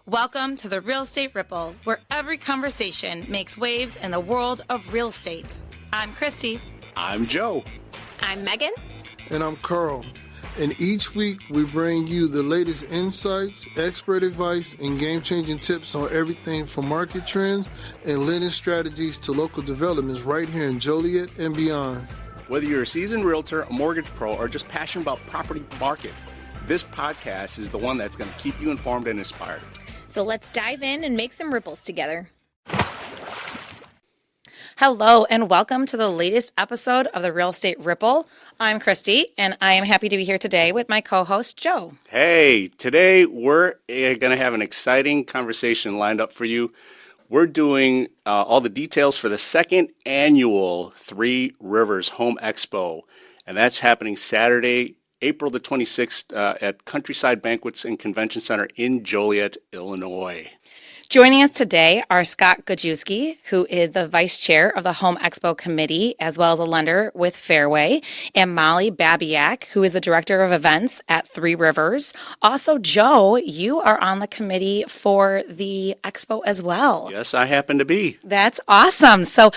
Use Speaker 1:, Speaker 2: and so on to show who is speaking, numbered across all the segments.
Speaker 1: Welcome to the Real Estate Ripple, where every conversation makes waves in the world of real estate. I'm Christy.
Speaker 2: I'm Joe.
Speaker 3: I'm Megan.
Speaker 4: And I'm Carl. And each week we bring you the latest insights, expert advice, and game-changing tips on everything from market trends and lending strategies to local developments right here in Joliet and beyond.
Speaker 2: Whether you're a seasoned realtor, a mortgage pro, or just passionate about property market, this podcast is the one that's going to keep you informed and inspired.
Speaker 3: So let's dive in and make some ripples together.
Speaker 1: Hello and welcome to the latest episode of the Real Estate Ripple. I'm Christy and I am happy to be here today with my co-host Joe.
Speaker 2: Hey, today we're going to have an exciting conversation lined up for you. We're doing all the details for the second annual Three Rivers Home Expo, and that's happening Saturday, April the 26th at Countryside Banquets and Convention Center in Joliet, Illinois.
Speaker 1: Joining us today are Scott Gajewski, who is the Vice Chair of the Home Expo Committee, as well as a lender with Fairway, and Molly Babyak, who is the Director of Events at Three Rivers. Also, Joe, you are on the committee for the Expo as well.
Speaker 2: Yes, I happen to be.
Speaker 1: That's awesome. So,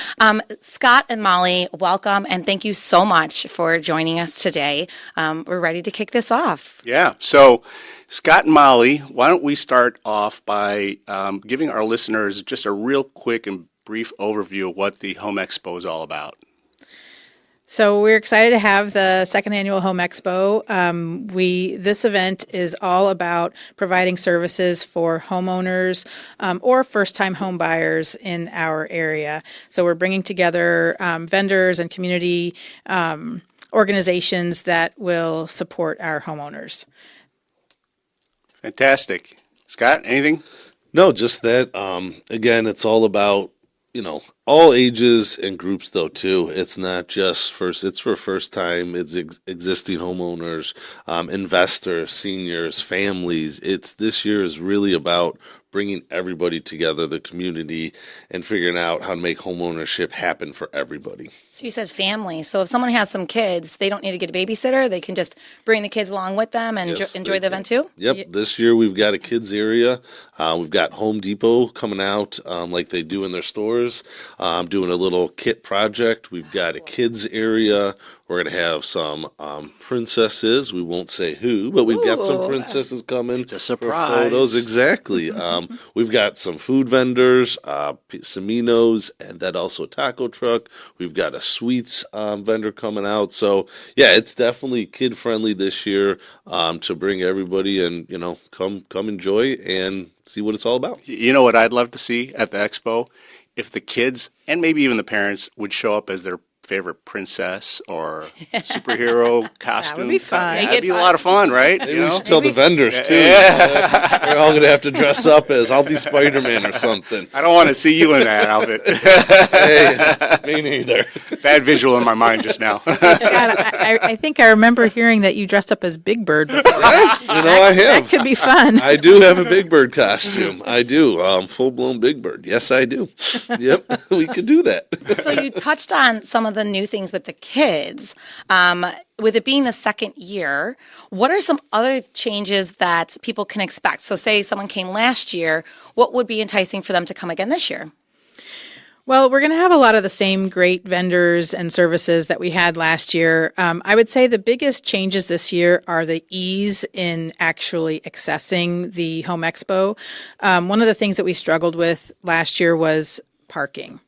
Speaker 1: Scott and Molly, welcome, and thank you so much for joining us today. We're ready to kick this off.
Speaker 2: Yeah, so Scott and Molly, why don't we start off by giving our listeners just a real quick and brief overview of what the Home Expo is all about.
Speaker 5: So we're excited to have the second annual Home Expo. This event is all about providing services for homeowners or first-time home buyers in our area. So we're bringing together vendors and community organizations that will support our homeowners.
Speaker 2: Fantastic. Scott, anything?
Speaker 6: No, just that. Again, it's all about, all ages and groups though too. It's not just it's for first time, it's existing homeowners, investors, seniors, families. This year is really about bringing everybody together, the community, and figuring out how to make homeownership happen for everybody.
Speaker 1: So you said family. So if someone has some kids, they don't need to get a babysitter. They can just bring the kids along with them and enjoy the event too?
Speaker 6: Yep. This year we've got a kids area. We've got Home Depot coming out like they do in their stores, doing a little kit project. We've got a kids area. We're going to have some princesses. We won't say who, but we've got some princesses coming.
Speaker 2: It's a surprise.
Speaker 6: For photos, exactly. We've got some food vendors, Seminos, and then also a taco truck. We've got a sweets vendor coming out. So, yeah, it's definitely kid-friendly this year to bring everybody and, come enjoy and see what it's all about.
Speaker 2: You know what I'd love to see at the Expo? If the kids, and maybe even the parents, would show up as their favorite princess or superhero costume.
Speaker 5: That would be fun.
Speaker 2: That'd be a lot of fun, right?
Speaker 6: Maybe we should tell the vendors, too.
Speaker 2: Yeah.
Speaker 6: They're all going to have to dress up as, I'll be Spider-Man or something.
Speaker 2: I don't want to see you in that outfit.
Speaker 6: Hey, me neither.
Speaker 2: Bad visual in my mind just now.
Speaker 5: Scott, I think I remember hearing that you dressed up as Big Bird before.
Speaker 6: I have.
Speaker 5: That could be fun.
Speaker 6: I do have a Big Bird costume. I do. Full-blown Big Bird. Yes, I do. Yep, we could do that.
Speaker 1: So you touched on some of the new things with the kids. With it being the second year, what are some other changes that people can expect? So say someone came last year, what would be enticing for them to come again this year?
Speaker 5: Well, we're going to have a lot of the same great vendors and services that we had last year. I would say the biggest changes this year are the ease in actually accessing the Home Expo. One of the things that we struggled with last year was parking.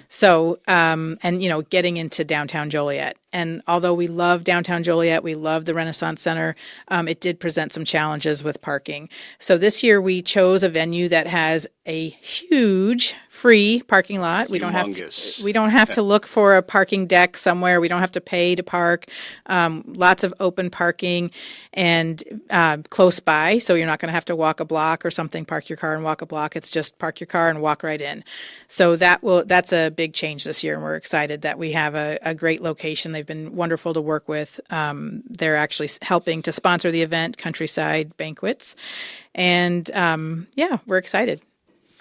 Speaker 5: So, getting into downtown Joliet. And although we love downtown Joliet, we love the Renaissance Center, it did present some challenges with parking. So this year we chose a venue that has a huge free parking lot. We don't have to look for a parking deck somewhere. We don't have to pay to park. Lots of open parking and close by. So you're not going to have to walk a block or something, park your car and walk a block. It's just park your car and walk right in. So that's a big change this year. And we're excited that we have a great location. They've been wonderful to work with. They're actually helping to sponsor the event, Countryside Banquets. And we're excited.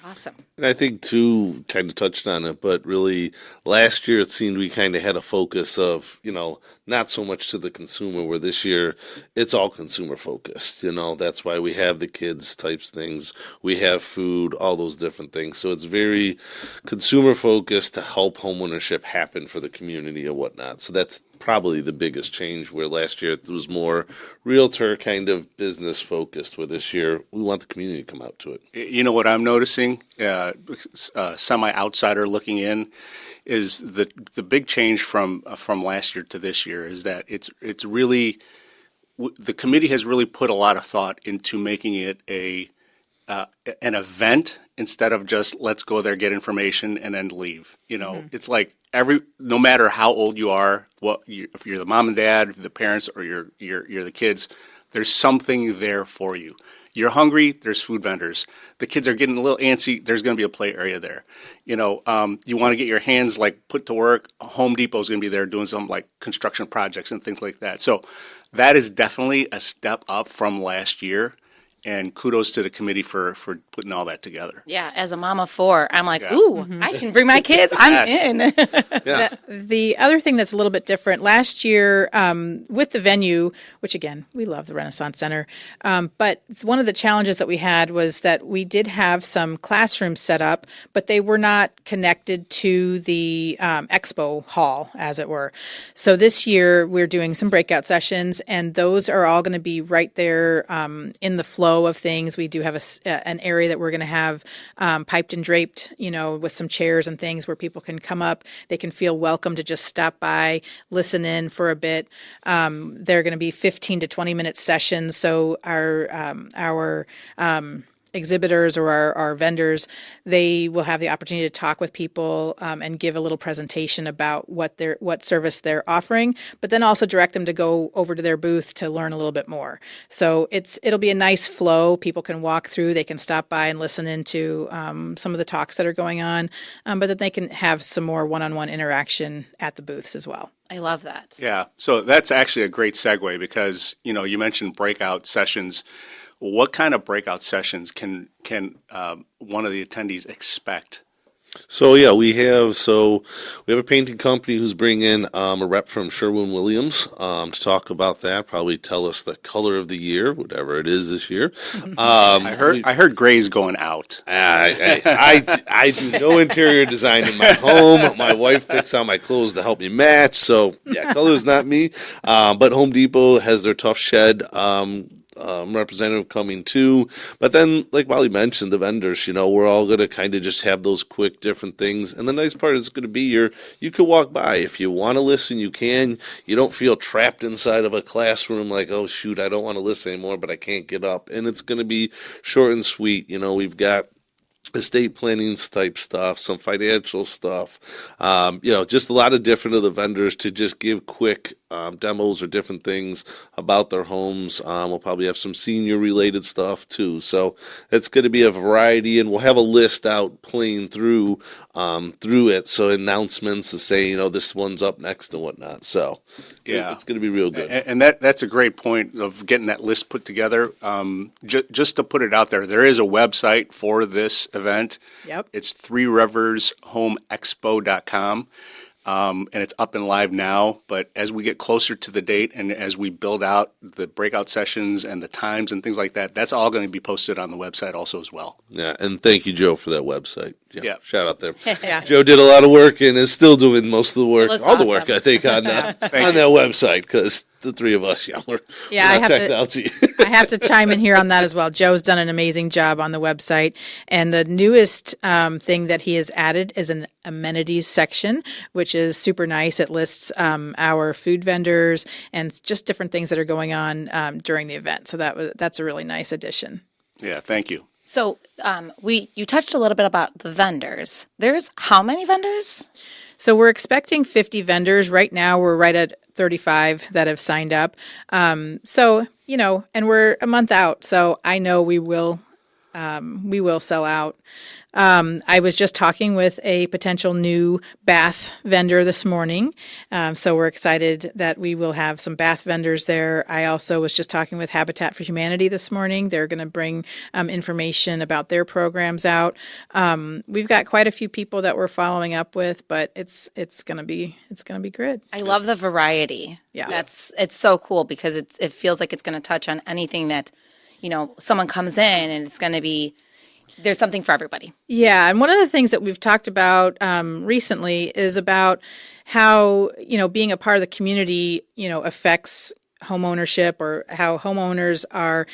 Speaker 1: Awesome.
Speaker 6: And I think too, kind of touched on it, but really last year it seemed we kind of had a focus of, not so much to the consumer, where this year it's all consumer focused. That's why we have the kids types things. We have food, all those different things. So it's very consumer focused to help homeownership happen for the community and whatnot. So that's probably the biggest change, where last year it was more realtor kind of business focused, where this year we want the community to come out to it.
Speaker 2: You know what I'm noticing, semi-outsider looking in, is the big change from last year to this year is that it's really, the committee has really put a lot of thought into making it an event instead of just let's go there, get information, and then leave. It's like no matter how old you are, if you're the mom and dad, the parents, or you're the kids, there's something there for you. You're hungry, there's food vendors. The kids are getting a little antsy, there's going to be a play area there. You want to get your hands put to work, Home Depot's going to be there doing some construction projects and things like that. So that is definitely a step up from last year. And kudos to the committee for putting all that together.
Speaker 1: Yeah, as a mom of 4, I'm like,
Speaker 2: Yeah.
Speaker 1: ooh, I can bring my kids. I'm in.
Speaker 6: Yeah.
Speaker 5: The other thing that's a little bit different last year with the venue, which again, we love the Renaissance Center, but one of the challenges that we had was that we did have some classrooms set up, but they were not connected to the expo hall, as it were. So this year we're doing some breakout sessions, and those are all going to be right there in the flow of things. We do have an area that we're going to have piped and draped, with some chairs and things where people can come up. They can feel welcome to just stop by, listen in for a bit. They're going to be 15 to 20 minute sessions. So our exhibitors or our vendors, they will have the opportunity to talk with people and give a little presentation about what service they're offering, but then also direct them to go over to their booth to learn a little bit more. So it'll be a nice flow. People can walk through, they can stop by and listen into some of the talks that are going on, but then they can have some more one-on-one interaction at the booths as well.
Speaker 1: I love that.
Speaker 2: Yeah, so that's actually a great segue because, you mentioned breakout sessions. What kind of breakout sessions can one of the attendees expect?
Speaker 6: So yeah, we have a painting company who's bringing in a rep from Sherwin-Williams to talk about that. Probably tell us the color of the year, whatever it is this year.
Speaker 2: I heard gray's going out.
Speaker 6: I do no interior design in my home. My wife picks out my clothes to help me match. So yeah, color's not me. But Home Depot has their Tough Shed representative coming too. But then, like Molly mentioned, the vendors, we're all going to kind of just have those quick different things. And the nice part is going to be you can walk by. If you want to listen, you can. You don't feel trapped inside of a classroom like, oh, shoot, I don't want to listen anymore, but I can't get up. And it's going to be short and sweet. We've got estate planning type stuff, some financial stuff, just a lot of different of the vendors to just give quick demos or different things about their homes. We'll probably have some senior related stuff too. So it's going to be a variety, and we'll have a list out playing through it. So announcements to say, this one's up next and whatnot. So
Speaker 2: yeah,
Speaker 6: it's going to be real good.
Speaker 2: And that's a great point of getting that list put together. Just to put it out there is a website for this event.
Speaker 5: Yep.
Speaker 2: It's threerivershomeexpo.com. And it's up and live now, but as we get closer to the date and as we build out the breakout sessions and the times and things like that, that's all going to be posted on the website also as well.
Speaker 6: Yeah, and thank you, Joe, for that website.
Speaker 2: Yeah.
Speaker 6: Shout out there.
Speaker 5: Yeah.
Speaker 6: Joe did a lot of work and is still doing most of the work,
Speaker 1: Looks
Speaker 6: all the
Speaker 1: awesome.
Speaker 6: work, I think, on that website, because the three of us, we're
Speaker 5: I
Speaker 6: not
Speaker 5: have to-
Speaker 6: technology.
Speaker 5: I have to chime in here on that as well. Joe's done an amazing job on the website. And the newest thing that he has added is an amenities section, which is super nice. It lists our food vendors and just different things that are going on during the event. So that's a really nice addition.
Speaker 2: Yeah, thank you.
Speaker 1: So you touched a little bit about the vendors. There's how many vendors?
Speaker 5: So we're expecting 50 vendors. Right now, we're right at 35 that have signed up. And we're a month out. So I know we will we will sell out. I was just talking with a potential new bath vendor this morning. So we're excited that we will have some bath vendors there. I also was just talking with Habitat for Humanity this morning. They're going to bring information about their programs out. We've got quite a few people that we're following up with, but it's going to be good.
Speaker 1: I love the variety.
Speaker 5: Yeah.
Speaker 1: It's so cool because it feels like it's going to touch on anything that, someone comes in and it's going to be, there's something for everybody.
Speaker 5: Yeah, and one of the things that we've talked about recently is about how, being a part of the community, affects homeownership, or how homeowners are,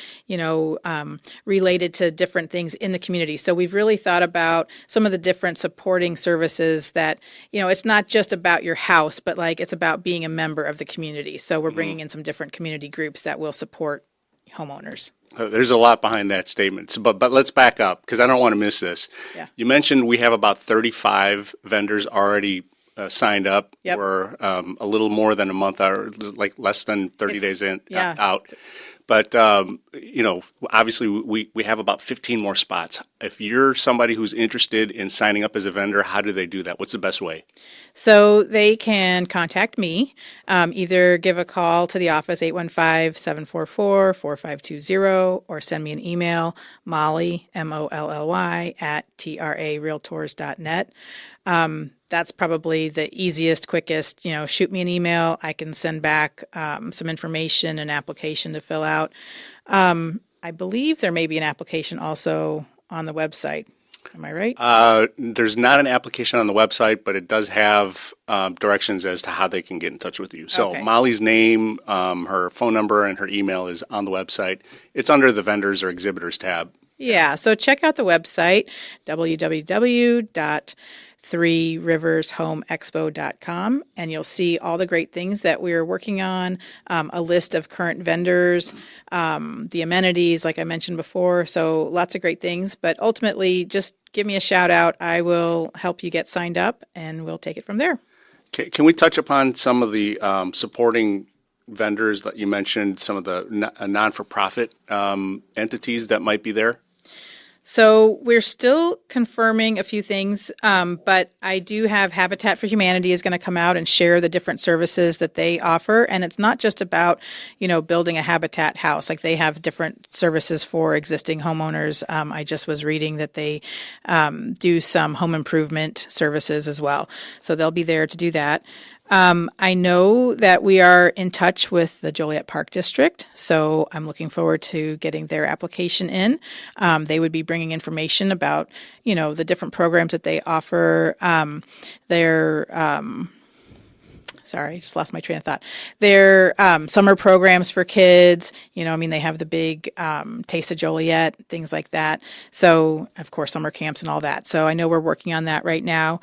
Speaker 5: related to different things in the community. So we've really thought about some of the different supporting services that, it's not just about your house, but like it's about being a member of the community. So we're bringing in some different community groups that will support homeowners.
Speaker 2: There's a lot behind that statement, but let's back up because I don't want to miss this.
Speaker 5: Yeah.
Speaker 2: You mentioned we have about 35 vendors already signed up.
Speaker 5: Yep.
Speaker 2: We're a little more than a month, or like less than 30 days in out. But obviously we have about 15 more spots. If you're somebody who's interested in signing up as a vendor, how do they do that? What's the best way?
Speaker 5: So they can contact me, either give a call to the office, 815-744-4520, or send me an email, Molly, Molly, at trarealtors.net. That's probably the easiest, quickest, shoot me an email. I can send back some information, an application to fill out. I believe there may be an application also on the website. Am I right?
Speaker 2: There's not an application on the website, but it does have directions as to how they can get in touch with you. So
Speaker 5: Okay.
Speaker 2: Molly's name, her phone number, and her email is on the website. It's under the vendors or exhibitors tab.
Speaker 5: Yeah, so check out the website, www.threerivershomeexpo.com, and you'll see all the great things that we're working on, a list of current vendors, the amenities, like I mentioned before. So lots of great things, but ultimately just give me a shout out. I will help you get signed up, and we'll take it from there.
Speaker 2: Can we touch upon some of the supporting vendors that you mentioned, some of the non-for-profit entities that might be there?
Speaker 5: So we're still confirming a few things, but I do have Habitat for Humanity is going to come out and share the different services that they offer. And it's not just about, building a habitat house. Like they have different services for existing homeowners. I just was reading that they do some home improvement services as well. So they'll be there to do that. I know that we are in touch with the Joliet Park District, so I'm looking forward to getting their application in. They would be bringing information about, the different programs that they offer. Sorry, I just lost my train of thought. Their summer programs for kids, they have the big Taste of Joliet, things like that. So, of course, summer camps and all that. So I know we're working on that right now.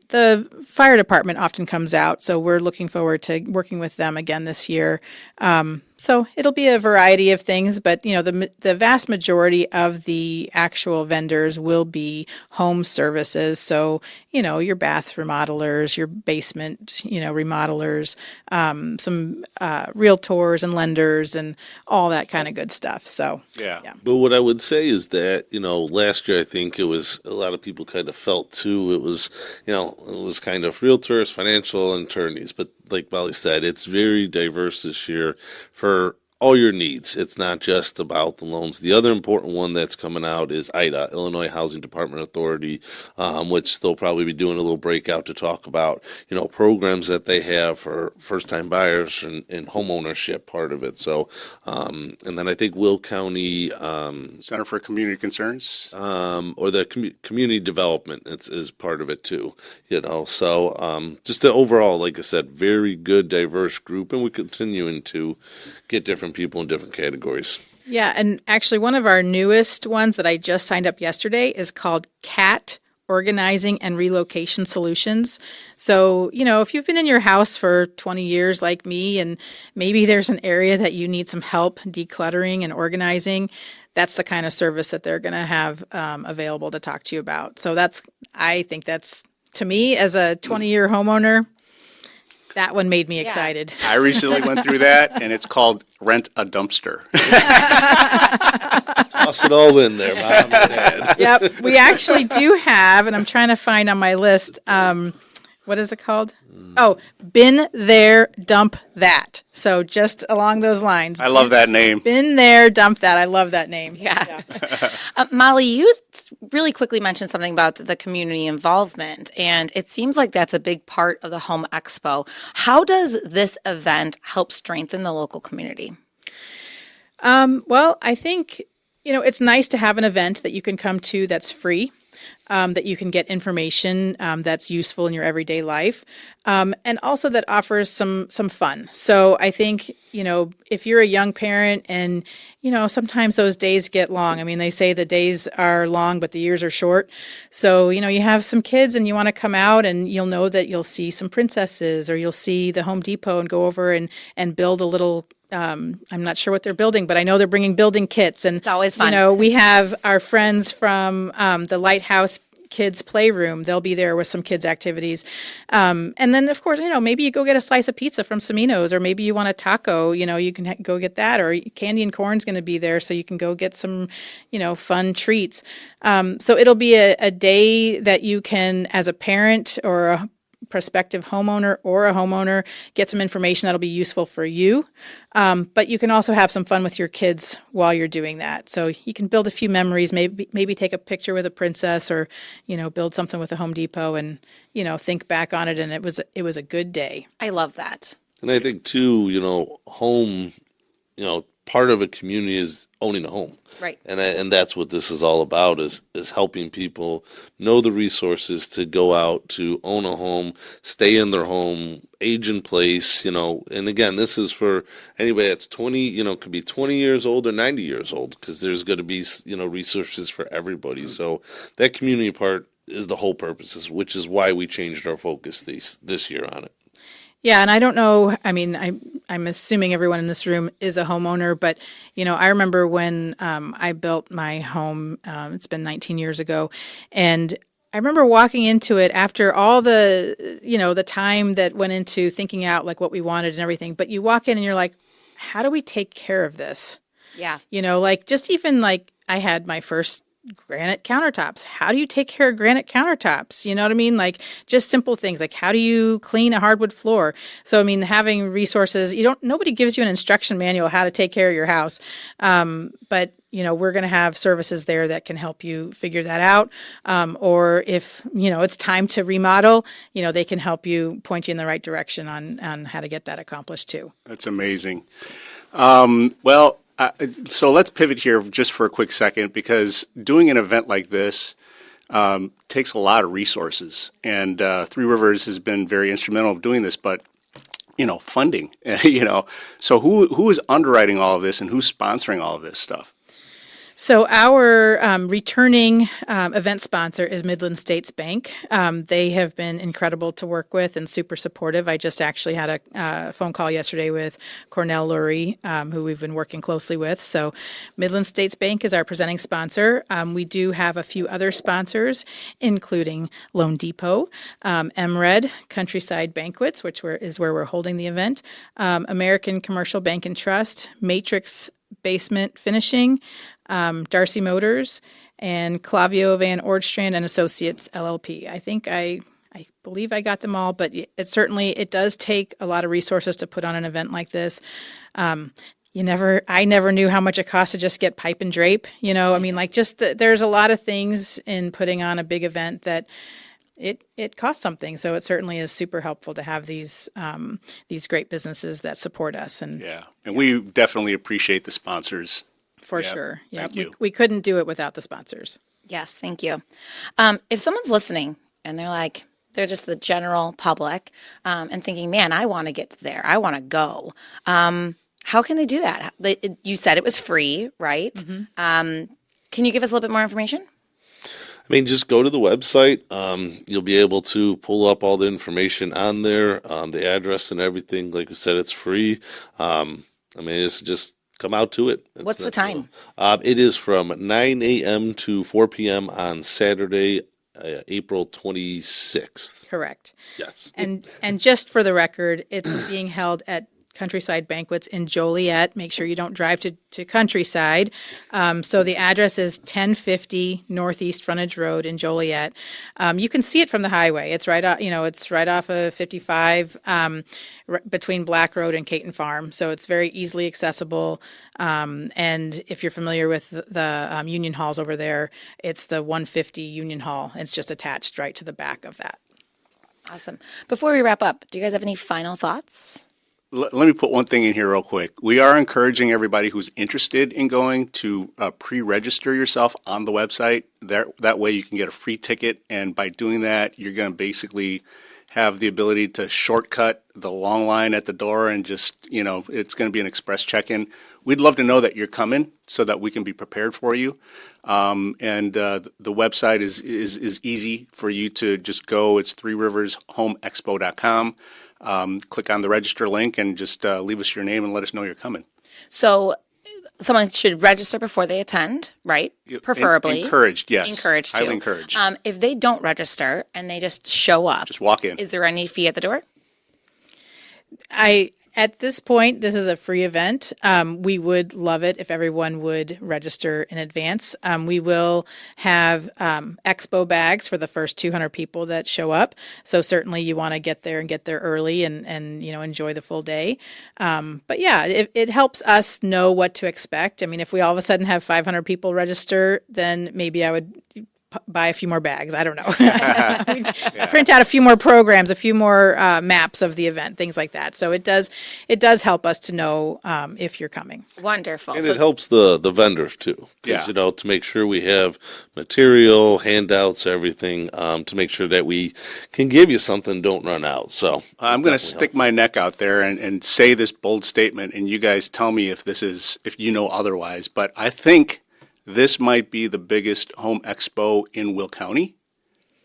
Speaker 5: The fire department often comes out, so we're looking forward to working with them again this year. So it'll be a variety of things, but the vast majority of the actual vendors will be home services. So your bath remodelers, your basement remodelers, some realtors and lenders, and all that kind of good stuff. So
Speaker 2: Yeah.
Speaker 6: But what I would say is that, last year I think it was a lot of people kind of felt too, it was kind of realtors, financial attorneys, but like Molly said, it's very diverse this year for all your needs. It's not just about the loans. The other important one that's coming out is IDA, Illinois Housing Department Authority, which they'll probably be doing a little breakout to talk about, programs that they have for first-time buyers and home ownership part of it. So, and then I think Will County
Speaker 2: Center for Community Concerns?
Speaker 6: or the community development is part of it too. So just the overall, like I said, very good, diverse group, and we're continuing to get different people in different categories.
Speaker 5: yeah, and actually one of our newest ones that I just signed up yesterday is called CAT, Organizing and Relocation Solutions. So, if you've been in your house for 20 years like me, and maybe there's an area that you need some help decluttering and organizing, that's the kind of service that they're going to have available to talk to you about. So I think that's, to me, as a 20-year homeowner, that one made me excited.
Speaker 2: I recently went through that, and it's called Rent a Dumpster.
Speaker 6: Toss it all in there, mom and dad.
Speaker 5: Yep, we actually do have, and I'm trying to find on my list. What is it called? Oh, been there, dump that. So just along those lines.
Speaker 2: I love that name.
Speaker 5: Been there, dump that. I love that name.
Speaker 1: Yeah. Molly, you really quickly mentioned something about the community involvement, and it seems like that's a big part of the Home Expo. How does this event help strengthen the local community?
Speaker 5: Well, I think, it's nice to have an event that you can come to that's free. That you can get information that's useful in your everyday life, and also that offers some fun. So I think, if you're a young parent and, sometimes those days get long. I mean, they say the days are long, but the years are short. So, you have some kids and you want to come out and you'll know that you'll see some princesses or you'll see the Home Depot and go over and build a little I'm not sure what they're building, but I know they're bringing building kits. And
Speaker 1: it's always fun.
Speaker 5: We have our friends from the Lighthouse Kids Playroom. They'll be there with some kids' activities. And then, of course, maybe you go get a slice of pizza from Semino's, or maybe you want a taco, you can go get that, or Candy and Corn's going to be there, so you can go get some, fun treats. So it'll be a day that you can, as a parent or a prospective homeowner or a homeowner, get some information that'll be useful for you. But you can also have some fun with your kids while you're doing that. So you can build a few memories, maybe take a picture with a princess, or, build something with a Home Depot and, think back on it. And it was a good day.
Speaker 1: I love that.
Speaker 6: And I think too, home, part of a community is owning a home.
Speaker 1: Right.
Speaker 6: And that's what this is all about, is helping people know the resources to go out to own a home, stay in their home, age in place, and again, this is for anybody that's 20, could be 20 years old or 90 years old, because there's going to be, resources for everybody. So that community part is the whole purpose, which is why we changed our focus this year on it.
Speaker 5: Yeah, and I don't know, I mean, I'm assuming everyone in this room is a homeowner, but, I remember when I built my home, it's been 19 years ago, and I remember walking into it after all the, the time that went into thinking out like what we wanted and everything, but you walk in and you're like, how do we take care of this?
Speaker 1: Yeah.
Speaker 5: Just even like I had my first granite countertops. How do you take care of granite countertops? You know what I mean? Like just simple things like how do you clean a hardwood floor? So, I mean, having resources, nobody gives you an instruction manual how to take care of your house. But we're going to have services there that can help you figure that out. Or if, it's time to remodel, they can help you point you in the right direction on how to get that accomplished too.
Speaker 2: That's amazing. So let's pivot here just for a quick second, because doing an event like this takes a lot of resources, and Three Rivers has been very instrumental of doing this. But funding, so who is underwriting all of this, and who's sponsoring all of this stuff?
Speaker 5: So our returning event sponsor is Midland States Bank. They have been incredible to work with and super supportive. I just actually had a phone call yesterday with Cornell Lurie, who we've been working closely with. So Midland States Bank is our presenting sponsor. We do have a few other sponsors, including Loan Depot, MRED, Countryside Banquets, which is where we're holding the event, American Commercial Bank and Trust, Matrix Basement Finishing, Darcy Motors, and Clavio Van Ordstrand and Associates LLP. I think I believe I got them all, but it does take a lot of resources to put on an event like this. I never knew how much it cost to just get pipe and drape. There's a lot of things in putting on a big event that it costs something. So it certainly is super helpful to have these great businesses that support us. And
Speaker 2: we definitely appreciate the sponsors.
Speaker 5: For sure. Yeah.
Speaker 2: Thank you.
Speaker 5: We couldn't do it without the sponsors.
Speaker 1: Yes, thank you. If someone's listening and they're just the general public and thinking, man, I want to get there. I want to go. How can they do that? You said it was free, right? Mm-hmm. Can you give us a little bit more information?
Speaker 6: I mean, just go to the website. You'll be able to pull up all the information on there, the address and everything. Like I said, it's free. It's just come out to it.
Speaker 1: What's the time?
Speaker 6: It is from 9 a.m. to 4 p.m. on Saturday, April 26th.
Speaker 5: Correct.
Speaker 6: Yes.
Speaker 5: And just for the record, it's being held at Countryside Banquets in Joliet. Make sure you don't drive to Countryside. So the address is 1050 Northeast Frontage Road in Joliet. You can see it from the highway. It's right off of 55 between Black Road and Caton Farm. So it's very easily accessible. And if you're familiar with the Union Halls over there, it's the 150 Union Hall. It's just attached right to the back of that.
Speaker 1: Awesome. Before we wrap up, do you guys have any final thoughts?
Speaker 2: Let me put one thing in here real quick. We are encouraging everybody who's interested in going to pre-register yourself on the website. That way you can get a free ticket, and by doing that, you're going to basically have the ability to shortcut the long line at the door and just, it's going to be an express check-in. We'd love to know that you're coming so that we can be prepared for you. And the website is easy for you to just go. It's threerivershomeexpo.com. Click on the register link and just leave us your name and let us know you're coming.
Speaker 1: So someone should register before they attend, right? Preferably.
Speaker 2: Encouraged, yes.
Speaker 1: Encouraged,
Speaker 2: Highly
Speaker 1: too.
Speaker 2: encouraged.
Speaker 1: If they don't register and they just show up.
Speaker 2: Just walk in.
Speaker 1: Is there any fee at the door?
Speaker 5: At this point, this is a free event. We would love it if everyone would register in advance. We will have Expo bags for the first 200 people that show up. So certainly you want to get there early and enjoy the full day. But yeah, it helps us know what to expect. I mean, if we all of a sudden have 500 people register, then maybe I would buy a few more bags. I don't know. Print out a few more programs, a few more maps of the event, things like that. So it does help us to know if you're coming.
Speaker 1: Wonderful.
Speaker 6: And it helps the vendors too.
Speaker 2: Yeah.
Speaker 6: To make sure we have material, handouts, everything, to make sure that we can give you something, don't run out. So
Speaker 2: I'm going to stick my neck out there and say this bold statement, and you guys tell me if you know otherwise, but I think this might be the biggest home expo in Will County,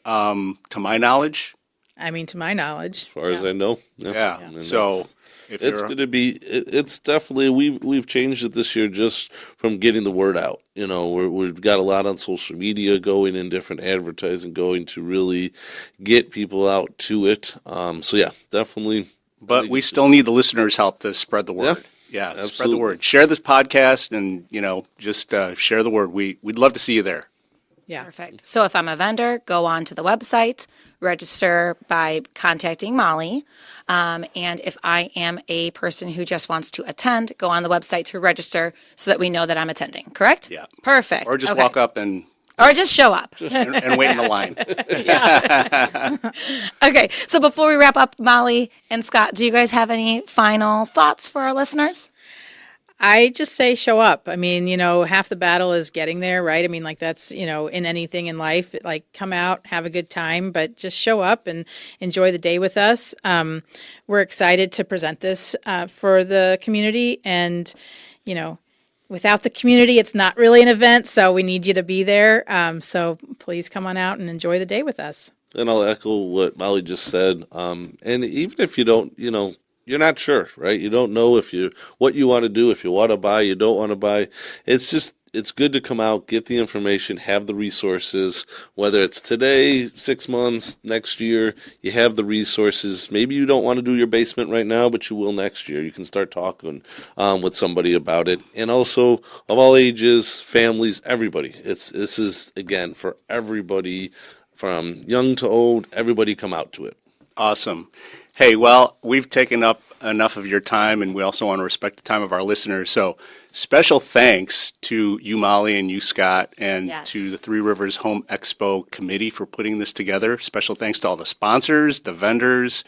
Speaker 2: to my knowledge.
Speaker 5: I mean, to my knowledge.
Speaker 6: As far as I know.
Speaker 2: Yeah.
Speaker 6: And
Speaker 2: So if
Speaker 6: it's going to be, it's definitely, we've changed it this year just from getting the word out. We've got a lot on social media going and different advertising going to really get people out to it. So yeah, definitely.
Speaker 2: But we still need the listeners' help to spread the word. Yeah, spread the
Speaker 6: absolutely.
Speaker 2: word. Share this podcast and, just share the word. We'd love to see you there.
Speaker 5: Yeah.
Speaker 1: Perfect. So if I'm a vendor, go on to the website, register by contacting Molly. And if I am a person who just wants to attend, go on the website to register so that we know that I'm attending, correct?
Speaker 2: Yeah.
Speaker 1: Perfect.
Speaker 2: Or just
Speaker 1: Okay.
Speaker 2: walk up and
Speaker 1: just show up.
Speaker 2: and wait in the line.
Speaker 1: Okay. So before we wrap up, Molly and Scott, do you guys have any final thoughts for our listeners?
Speaker 5: I just say show up. I mean, half the battle is getting there, right? I mean, that's, in anything in life, come out, have a good time, but just show up and enjoy the day with us. We're excited to present this for the community, and, without the community, it's not really an event, so we need you to be there. So please come on out and enjoy the day with us.
Speaker 6: And I'll echo what Molly just said. And even if you don't, you're not sure, right? You don't know what you want to do, if you want to buy, you don't want to buy. It's good to come out, get the information, have the resources, whether it's today, 6 months, next year, you have the resources. Maybe you don't want to do your basement right now, but you will next year. You can start talking with somebody about it. And also, of all ages, families, everybody. This is, again, for everybody, from young to old, everybody come out to it.
Speaker 2: Awesome. Hey, well, we've taken up enough of your time, and we also want to respect the time of our listeners. So special thanks to you, Molly, and you, Scott, and to the Three Rivers Home Expo Committee for putting this together. Special thanks to all the sponsors, the vendors,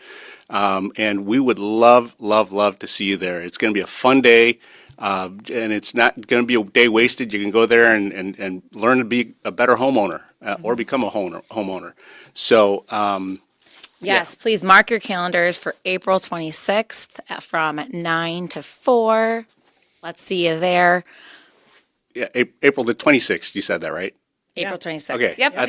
Speaker 2: and we would love, love, love to see you there. It's going to be a fun day, and it's not going to be a day wasted. You can go there and learn to be a better homeowner or become a homeowner. So,
Speaker 1: Yes, please mark your calendars for April 26th from 9 to 4. Let's see you there.
Speaker 2: Yeah, April the 26th, you said that, right?
Speaker 1: April 26th.
Speaker 2: Okay.
Speaker 1: Yep.
Speaker 2: I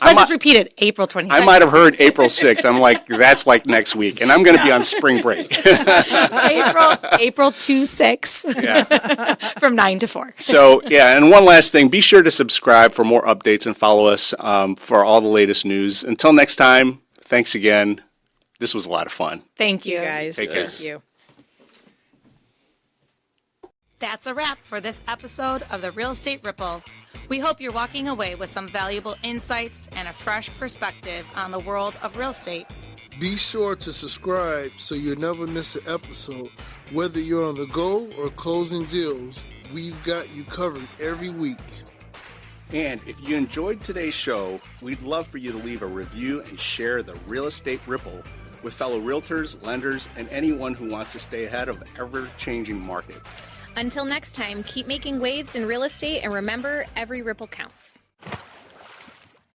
Speaker 1: Let's just repeat it. April 26th.
Speaker 2: I might have heard April 6th. I'm like, that's like next week. And I'm going to be on spring break.
Speaker 1: April 26 from 9 to 4.
Speaker 2: So, yeah, and one last thing. Be sure to subscribe for more updates and follow us for all the latest news. Until next time, thanks again. This was a lot of fun.
Speaker 1: Thank you.
Speaker 5: Guys.
Speaker 2: Take care.
Speaker 5: Thank you.
Speaker 1: That's a wrap for this episode of the Real Estate Ripple. We hope you're walking away with some valuable insights and a fresh perspective on the world of real estate.
Speaker 4: Be sure to subscribe so you'll never miss an episode. Whether you're on the go or closing deals, we've got you covered every week.
Speaker 2: And if you enjoyed today's show, we'd love for you to leave a review and share the Real Estate Ripple with fellow realtors, lenders, and anyone who wants to stay ahead of the ever-changing market.
Speaker 3: Until next time, keep making waves in real estate and remember, every ripple counts.